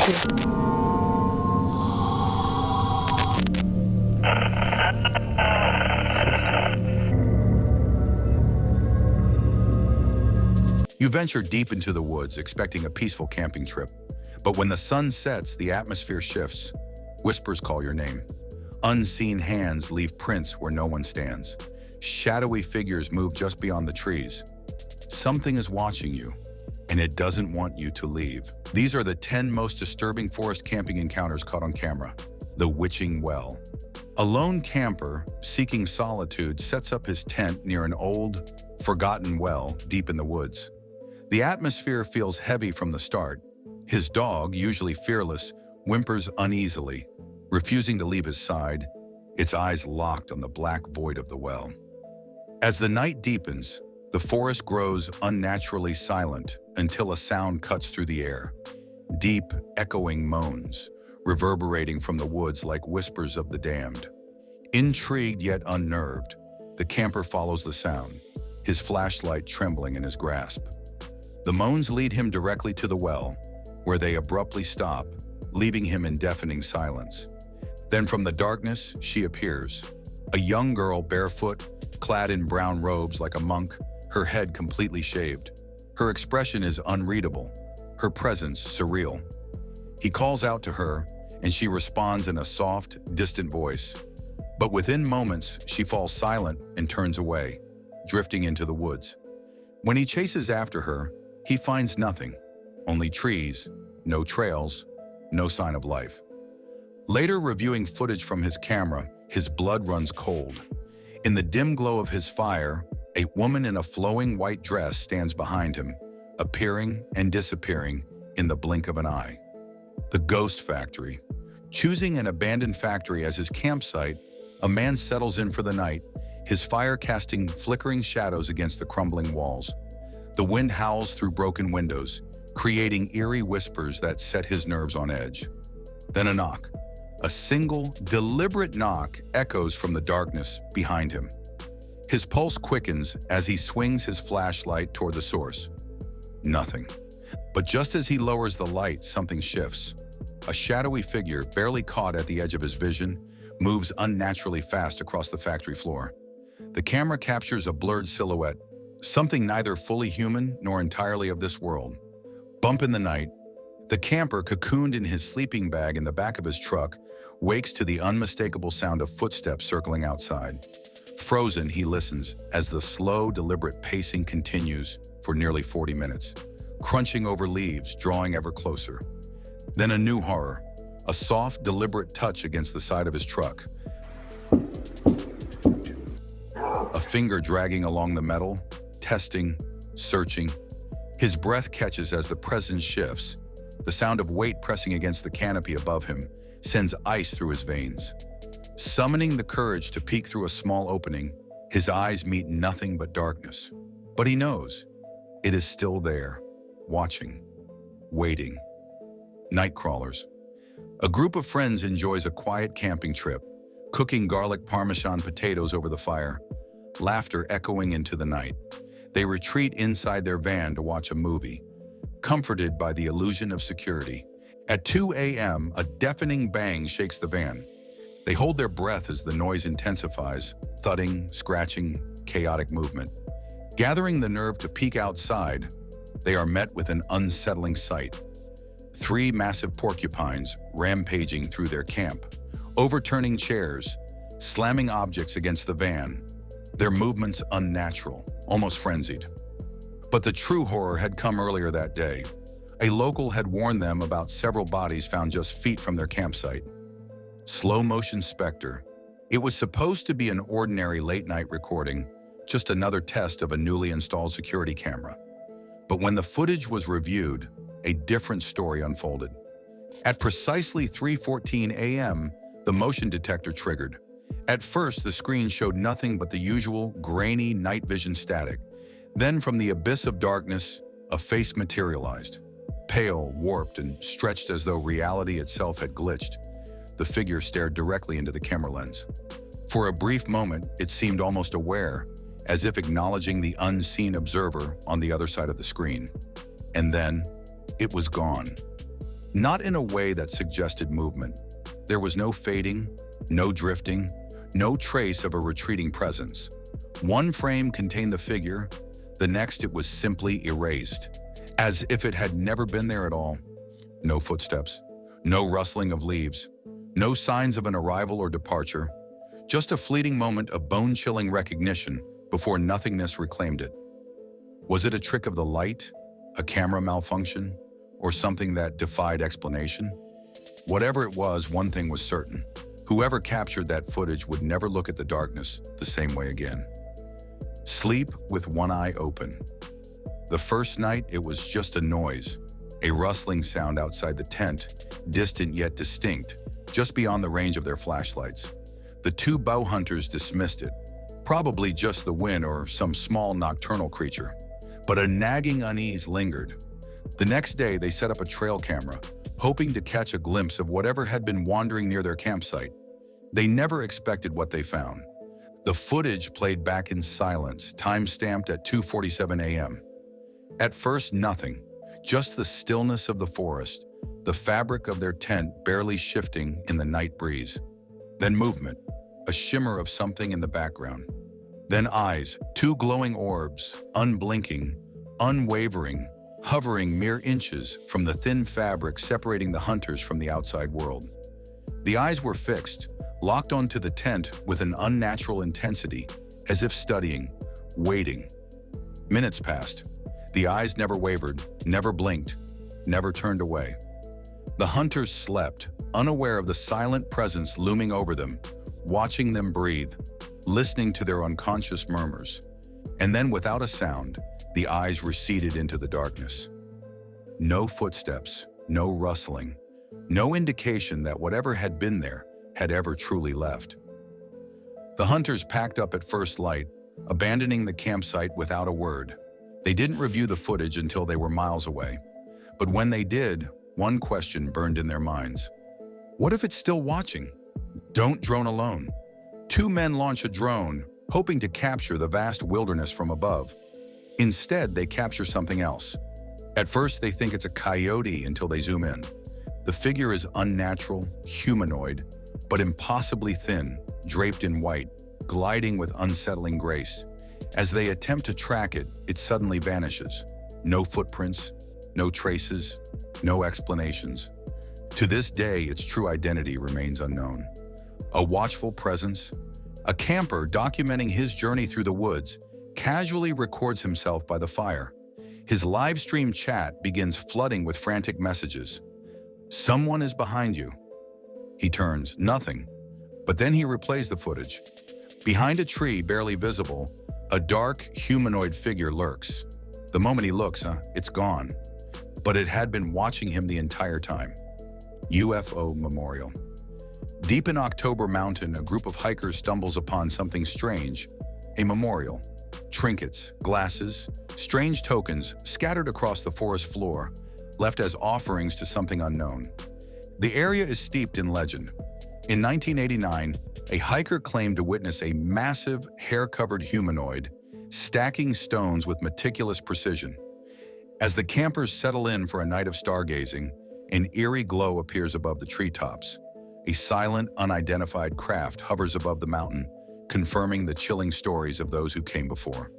You venture deep into the woods, expecting a peaceful camping trip. But when the sun sets, the atmosphere shifts. Whispers call your name. Unseen hands leave prints where no one stands. Shadowy figures move just beyond the trees. Something is watching you, and it doesn't want you to leave. These are the 10 most disturbing forest camping encounters caught on camera. The Witching Well. A lone camper, seeking solitude, sets up his tent near an old, forgotten well deep in the woods. The atmosphere feels heavy from the start. His dog, usually fearless, whimpers uneasily, refusing to leave his side, its eyes locked on the black void of the well. As the night deepens, the forest grows unnaturally silent until a sound cuts through the air. Deep, echoing moans, reverberating from the woods like whispers of the damned. Intrigued yet unnerved, the camper follows the sound, his flashlight trembling in his grasp. The moans lead him directly to the well, where they abruptly stop, leaving him in deafening silence. Then from the darkness, she appears. A young girl, barefoot, clad in brown robes like a monk, her head completely shaved. Her expression is unreadable, her presence surreal. He calls out to her, and she responds in a soft, distant voice. But within moments, she falls silent and turns away, drifting into the woods. When he chases after her, he finds nothing, only trees, no trails, no sign of life. Later, reviewing footage from his camera, his blood runs cold. In the dim glow of his fire, a woman in a flowing white dress stands behind him, appearing and disappearing in the blink of an eye. The Ghost Factory. Choosing an abandoned factory as his campsite, a man settles in for the night, his fire casting flickering shadows against the crumbling walls. The wind howls through broken windows, creating eerie whispers that set his nerves on edge. Then a knock. A single, deliberate knock echoes from the darkness behind him. His pulse quickens as he swings his flashlight toward the source. Nothing. But just as he lowers the light, something shifts. A shadowy figure, barely caught at the edge of his vision, moves unnaturally fast across the factory floor. The camera captures a blurred silhouette, something neither fully human nor entirely of this world. Bump in the night. The camper, cocooned in his sleeping bag in the back of his truck, wakes to the unmistakable sound of footsteps circling outside. Frozen, he listens as the slow, deliberate pacing continues for nearly 40 minutes, crunching over leaves, drawing ever closer. Then a new horror, a soft, deliberate touch against the side of his truck. A finger dragging along the metal, testing, searching. His breath catches as the presence shifts. The sound of weight pressing against the canopy above him sends ice through his veins. Summoning the courage to peek through a small opening, his eyes meet nothing but darkness. But he knows it is still there, watching, waiting. Night crawlers. A group of friends enjoys a quiet camping trip, cooking garlic parmesan potatoes over the fire, laughter echoing into the night. They retreat inside their van to watch a movie, comforted by the illusion of security. At 2 a.m., a deafening bang shakes the van. They hold their breath as the noise intensifies, thudding, scratching, chaotic movement. Gathering the nerve to peek outside, they are met with an unsettling sight. 3 massive porcupines rampaging through their camp, overturning chairs, slamming objects against the van, their movements unnatural, almost frenzied. But the true horror had come earlier that day. A local had warned them about several bodies found just feet from their campsite. Slow-motion specter. It was supposed to be an ordinary late-night recording, just another test of a newly installed security camera. But when the footage was reviewed, a different story unfolded. At precisely 3:14 a.m., the motion detector triggered. At first, the screen showed nothing but the usual grainy night vision static. Then, from the abyss of darkness, a face materialized. Pale, warped, and stretched as though reality itself had glitched. The figure stared directly into the camera lens. For a brief moment, it seemed almost aware, as if acknowledging the unseen observer on the other side of the screen. And then, it was gone. not in a way that suggested movement. There was no fading, no drifting, no trace of a retreating presence. One frame contained the figure, the next it was simply erased, as if it had never been there at all. No footsteps, no rustling of leaves, no signs of an arrival or departure, just a fleeting moment of bone-chilling recognition before nothingness reclaimed it. Was it a trick of the light, a camera malfunction, or something that defied explanation? Whatever it was, one thing was certain. Whoever captured that footage would never look at the darkness the same way again. Sleep with one eye open. The first night, it was just a noise, a rustling sound outside the tent, distant yet distinct, just beyond the range of their flashlights. The two bow hunters dismissed it, probably just the wind or some small nocturnal creature. But a nagging unease lingered. The next day, they set up a trail camera, hoping to catch a glimpse of whatever had been wandering near their campsite. They never expected what they found. The footage played back in silence, time-stamped at 2:47 a.m. At first, nothing, just the stillness of the forest, the fabric of their tent barely shifting in the night breeze. Then movement, a shimmer of something in the background. Then eyes, two glowing orbs, unblinking, unwavering, hovering mere inches from the thin fabric separating the hunters from the outside world. The eyes were fixed, locked onto the tent with an unnatural intensity, as if studying, waiting. Minutes passed. The eyes never wavered, never blinked, never turned away. The hunters slept, unaware of the silent presence looming over them, watching them breathe, listening to their unconscious murmurs. And then, without a sound, the eyes receded into the darkness. No footsteps, no rustling, no indication that whatever had been there had ever truly left. The hunters packed up at first light, abandoning the campsite without a word. They didn't review the footage until they were miles away. But when they did, one question burned in their minds. What if it's still watching? Don't drone alone. Two men launch a drone, hoping to capture the vast wilderness from above. Instead, they capture something else. At first, they think it's a coyote until they zoom in. The figure is unnatural, humanoid, but impossibly thin, draped in white, gliding with unsettling grace. As they attempt to track it, it suddenly vanishes. No footprints, no traces, no explanations. To this day, its true identity remains unknown. A watchful presence, a camper documenting his journey through the woods, casually records himself by the fire. His live stream chat begins flooding with frantic messages. Someone is behind you. He turns, nothing. But then he replays the footage. Behind a tree barely visible, a dark, humanoid figure lurks. The moment he looks, it's gone. But it had been watching him the entire time. UFO Memorial. Deep in October Mountain, a group of hikers stumbles upon something strange, a memorial. Trinkets, glasses, strange tokens scattered across the forest floor, left as offerings to something unknown. The area is steeped in legend. In 1989, a hiker claimed to witness a massive, hair-covered humanoid stacking stones with meticulous precision. As the campers settle in for a night of stargazing, an eerie glow appears above the treetops. A silent, unidentified craft hovers above the mountain, confirming the chilling stories of those who came before.